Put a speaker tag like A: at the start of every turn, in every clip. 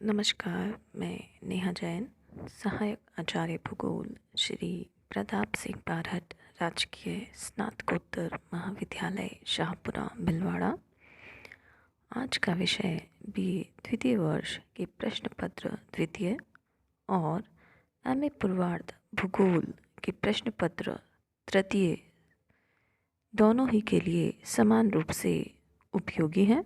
A: नमस्कार, मैं नेहा जैन, सहायक आचार्य भूगोल, श्री प्रताप सिंह बारहट राजकीय स्नातकोत्तर महाविद्यालय शाहपुरा भिलवाड़ा। आज का विषय बीए द्वितीय वर्ष के प्रश्न पत्र द्वितीय और एमए पूर्वार्ध भूगोल के प्रश्न पत्र तृतीय दोनों ही के लिए समान रूप से उपयोगी हैं।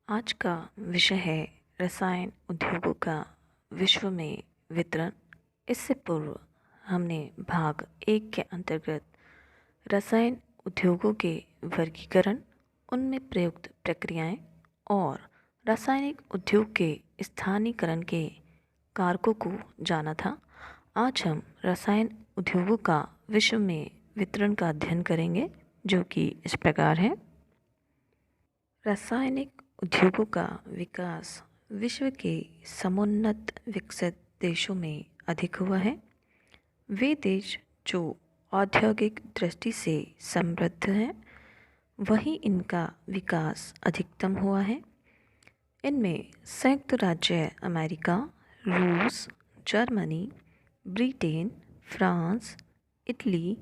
A: आज का विषय है रसायन उद्योगों का विश्व में वितरण। इससे पूर्व हमने भाग 1 के अंतर्गत रसायन उद्योगों के वर्गीकरण, उनमें प्रयुक्त प्रक्रियाएं और रासायनिक उद्योग के स्थानीयकरण के कारकों को जाना था। आज हम रसायन उद्योगों का विश्व में वितरण का अध्ययन करेंगे, जो कि इस प्रकार है। रासायनिक उद्योगों का विकास विश्व के समुन्नत विकसित देशों में अधिक हुआ है। वे देश जो औद्योगिक दृष्टि से समृद्ध हैं, वहीं इनका विकास अधिकतम हुआ है। इनमें संयुक्त राज्य अमेरिका, रूस, Germany, Britain, France, Italy,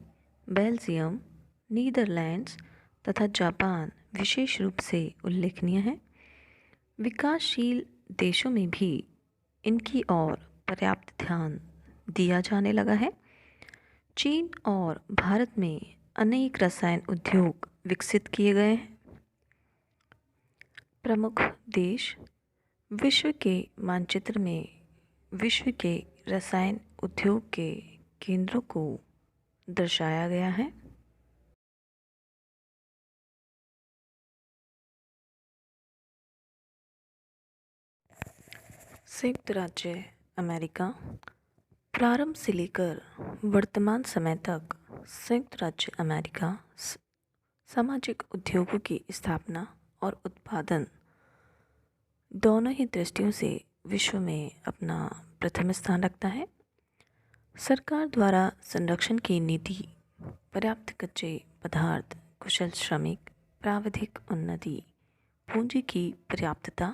A: Belgium, Netherlands तथा जापान विशेष रूप से उल्लेखनीय है। विकासशील देशों में भी इनकी ओर पर्याप्त ध्यान दिया जाने लगा है। चीन और भारत में अनेक रसायन उद्योग विकसित किए गए हैं। प्रमुख देश विश्व के मानचित्र में विश्व के रसायन उद्योग के केंद्रों को दर्शाया गया है। संयुक्त राज्य अमेरिका प्रारंभ से लेकर वर्तमान समय तक संयुक्त राज्य अमेरिका सामाजिक उद्योगों की स्थापना और उत्पादन दोनों ही दृष्टियों से विश्व में अपना प्रथम स्थान रखता है। सरकार द्वारा संरक्षण की नीति, पर्याप्त कच्चे पदार्थ, कुशल श्रमिक, प्राविधिक उन्नति, पूंजी की पर्याप्तता,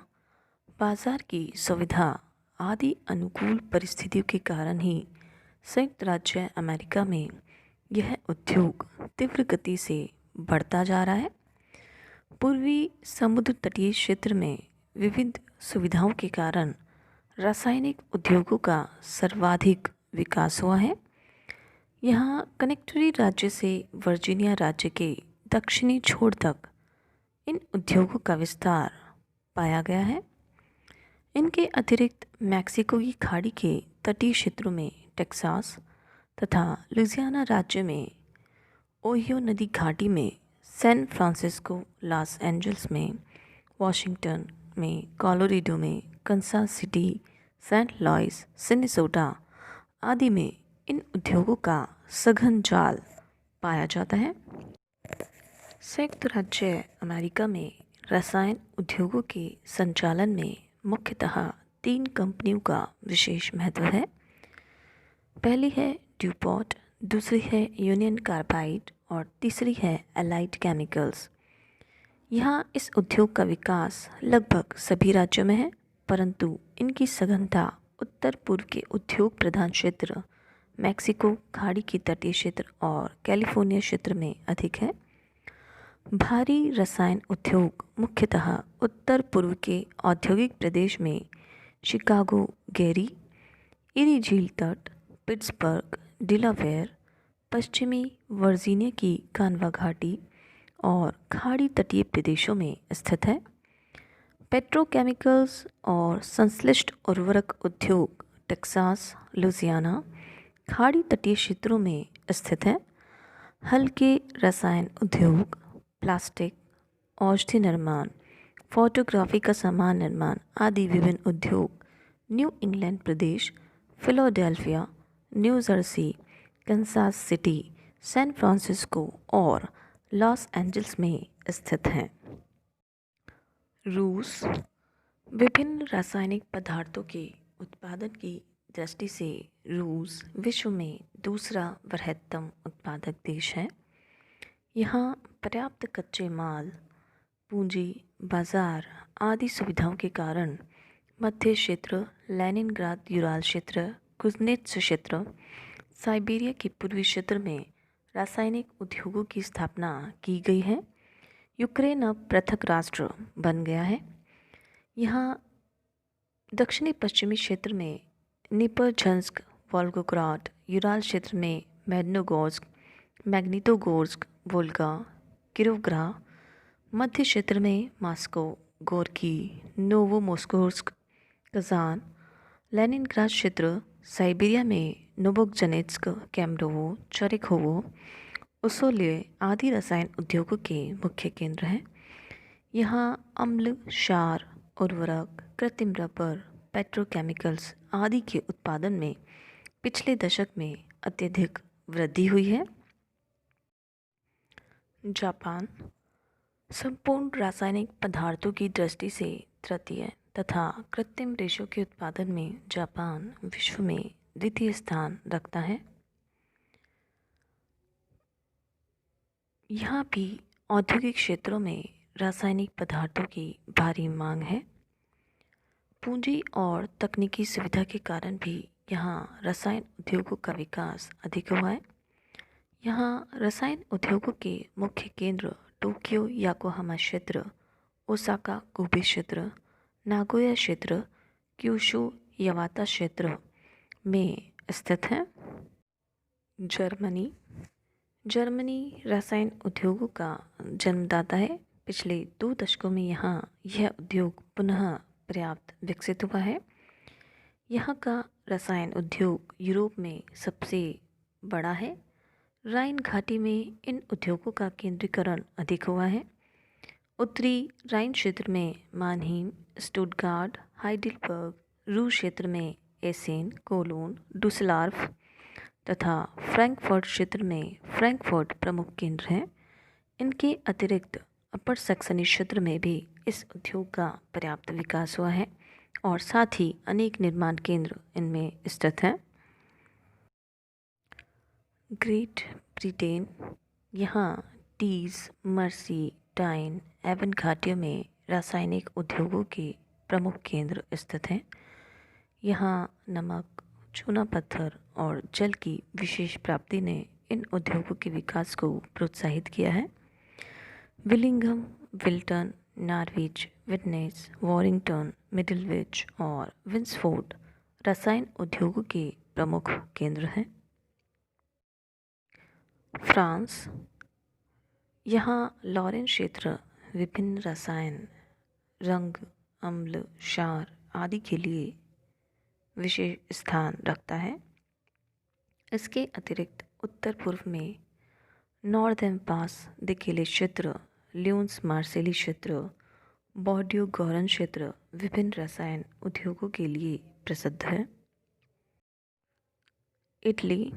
A: बाजार की सुविधा आदि अनुकूल परिस्थितियों के कारण ही संयुक्त राज्य अमेरिका में यह उद्योग तीव्र गति से बढ़ता जा रहा है। पूर्वी समुद्र तटीय क्षेत्र में विविध सुविधाओं के कारण रासायनिक उद्योगों का सर्वाधिक विकास हुआ है। यहाँ कनेक्टिकट राज्य से वर्जीनिया राज्य के दक्षिणी छोर तक इन उद्योगों का विस्तार पाया गया है। इनके अतिरिक्त मैक्सिको की खाड़ी के तटीय क्षेत्रों में टेक्सास तथा लुइसियाना राज्य में ओहियो नदी घाटी में सैन फ्रांसिस्को, लॉस एंजल्स में, वाशिंगटन में, कोलोराडो में, Kansas City, Saint Louis, Minnesota आदि में इन उद्योगों का सघन जाल पाया जाता है। संयुक्त राज्य अमेरिका में रसायन उद्योगों के संचालन में मुख्यतः 3 कंपनियों का विशेष महत्व है। पहली है ड्यूपॉन्ट, दूसरी है यूनियन कार्बाइड और तीसरी है एलाइड केमिकल्स। यहाँ इस उद्योग का विकास लगभग सभी राज्यों में है, परंतु इनकी सघनता उत्तर पूर्व के उद्योग प्रधान क्षेत्र मैक्सिको खाड़ी की तटीय क्षेत्र और कैलिफोर्निया क्षेत्र में अधिक है। भारी रसायन उद्योग मुख्यतः उत्तर पूर्व के औद्योगिक प्रदेश में शिकागो, गेरी, इरी झील तट, पिट्सबर्ग, डिलावेयर, पश्चिमी वर्जीनिया की कानवा घाटी और खाड़ी तटीय प्रदेशों में स्थित है। पेट्रोकेमिकल्स और संश्लिष्ट उर्वरक उद्योग टेक्सास, लुइसियाना, खाड़ी तटीय क्षेत्रों में स्थित है। हल्के रसायन उद्योग प्लास्टिक, औषधि निर्माण, फोटोग्राफी का सामान निर्माण आदि विभिन्न उद्योग न्यू इंग्लैंड प्रदेश, Philadelphia, New Jersey, Kansas City, San Francisco और लॉस एंजल्स में स्थित हैं। रूस विभिन्न रासायनिक पदार्थों के उत्पादन की दृष्टि से रूस विश्व में दूसरा बृहत्तम उत्पादक देश है। यहाँ पर्याप्त कच्चे माल, पूंजी, बाजार आदि सुविधाओं के कारण मध्य क्षेत्र, लेनिनग्राद यूराल क्षेत्र, कुज़नेत्स क्षेत्र, साइबेरिया के पूर्वी क्षेत्र में रासायनिक उद्योगों की स्थापना की गई है। यूक्रेन अब पृथक राष्ट्र बन गया है। यहाँ दक्षिणी पश्चिमी क्षेत्र में निपर्झंस्क, वोल्गोग्राड, यूराल क्षेत्र में मेडनोगोर्स्क, मैग्निटोगोर्स्क, वोल्गा, किरोवग्राह, मध्य क्षेत्र में मॉस्को, गोर्की, नोवोमोस्कोर्स्क, कजान, लेनिनग्राद क्षेत्र, साइबेरिया में नोवोकजनेत्स्क, कैमरोवो, चेरेखोवो, ओसोले आदि रसायन उद्योगों के मुख्य केंद्र हैं। यहाँ अम्ल, क्षार, उर्वरक, कृत्रिम रबर, पेट्रोकेमिकल्स आदि के उत्पादन में पिछले दशक में अत्यधिक वृद्धि हुई है। जापान संपूर्ण रासायनिक पदार्थों की दृष्टि से तृतीय तथा कृत्रिम रेशों के उत्पादन में जापान विश्व में द्वितीय स्थान रखता है। यहाँ भी औद्योगिक क्षेत्रों में रासायनिक पदार्थों की भारी मांग है। पूंजी और तकनीकी सुविधा के कारण भी यहाँ रसायन उद्योगों का विकास अधिक हुआ है। यहाँ रसायन उद्योगों के मुख्य केंद्र टोक्यो योकोहामा क्षेत्र, ओसाका कोबे क्षेत्र, नागोया क्षेत्र, क्यूशू यवाता क्षेत्र में स्थित हैं। जर्मनी रसायन उद्योगों का जन्मदाता है। पिछले 2 दशकों में यहाँ यह उद्योग पुनः पर्याप्त विकसित हुआ है। यहाँ का रसायन उद्योग यूरोप में सबसे बड़ा है। राइन घाटी में इन उद्योगों का केंद्रीकरण अधिक हुआ है। उत्तरी राइन क्षेत्र में मानहीम, स्टुटगार्ट, हाइडेलबर्ग, रूर क्षेत्र में एसेन, कोलोन, डुसलार्फ तथा फ्रैंकफर्ट क्षेत्र में फ्रैंकफर्ट प्रमुख केंद्र हैं। इनके अतिरिक्त अपर सैक्सनी क्षेत्र में भी इस उद्योग का पर्याप्त विकास हुआ है और साथ ही अनेक निर्माण केंद्र इनमें स्थित हैं। ग्रेट ब्रिटेन, यहाँ टीज, मर्सी, टाइन, एवन घाटियों में रासायनिक उद्योगों के प्रमुख केंद्र स्थित हैं। यहाँ नमक, चूना पत्थर और जल की विशेष प्राप्ति ने इन उद्योगों के विकास को प्रोत्साहित किया है। Willingham, Wilton, Norwich, witness, Warrington, मिडलविच और विंसफोर्ड रसायन उद्योगों के प्रमुख केंद्र हैं। फ्रांस, यहाँ लॉरेन क्षेत्र विभिन्न रसायन, रंग, अम्ल, क्षार आदि के लिए विशेष स्थान रखता है। इसके अतिरिक्त उत्तर पूर्व में नॉर्थ एम्पास दिकेले क्षेत्र, ल्यून्स मार्सेली क्षेत्र, बॉर्डियो गौरन क्षेत्र विभिन्न रसायन उद्योगों के लिए प्रसिद्ध है। इटली,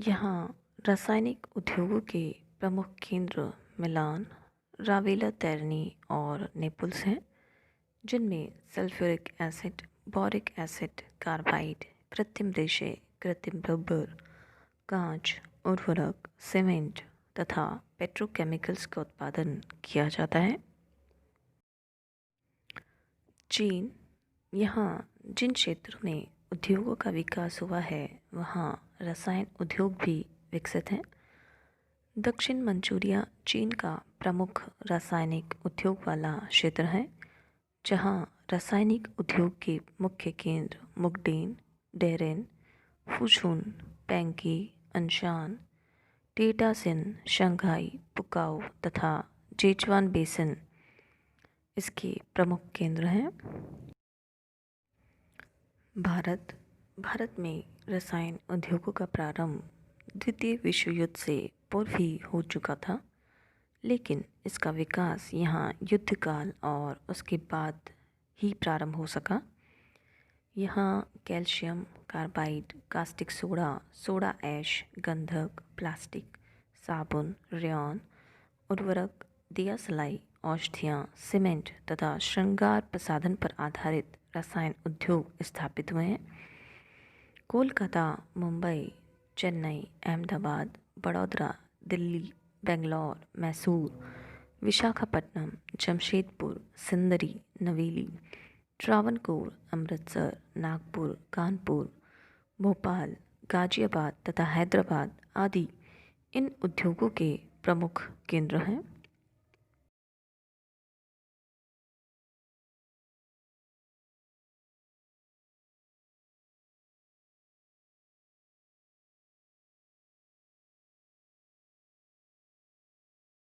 A: यहाँ रासायनिक उद्योगों के प्रमुख केंद्र मिलान, रावेला तैरनी और नेपल्स हैं, जिनमें sulphuric acid, boric acid, carbide, कृत्रिम रेशे, कृत्रिम रबर, कांच, उर्वरक, सीमेंट तथा पेट्रोकेमिकल्स का उत्पादन किया जाता है। चीन, यहाँ जिन क्षेत्रों में उद्योगों का विकास हुआ है वहाँ रसायन उद्योग भी विकसित हैं। दक्षिण मंचूरिया चीन का प्रमुख रासायनिक उद्योग वाला क्षेत्र है, जहाँ रासायनिक उद्योग के मुख्य केंद्र मुगडेन, डेरेन, फुशुन, पेंकी, अनशान, टेटासिन, शंघाई, पुकाओ तथा जेचुआन बेसिन इसके प्रमुख केंद्र हैं। भारत में रसायन उद्योगों का प्रारंभ द्वितीय विश्व युद्ध से पूर्व ही हो चुका था, लेकिन इसका विकास यहाँ युद्धकाल और उसके बाद ही प्रारंभ हो सका। यहाँ calcium carbide, caustic soda, soda ash, गंधक, प्लास्टिक, साबुन, रेयॉन, उर्वरक, दिया सलाई, औषधियाँ, सीमेंट तथा श्रृंगार प्रसाधन पर आधारित रसायन उद्योग स्थापित हुए हैं। कोलकाता, मुंबई, चेन्नई, अहमदाबाद, बड़ौदा, दिल्ली, बेंगलोर, मैसूर, विशाखापट्टनम, जमशेदपुर, सिंदरी, नवेली, ट्रावनकोर, अमृतसर, नागपुर, कानपुर, भोपाल, गाजियाबाद तथा हैदराबाद आदि इन उद्योगों के प्रमुख केंद्र हैं।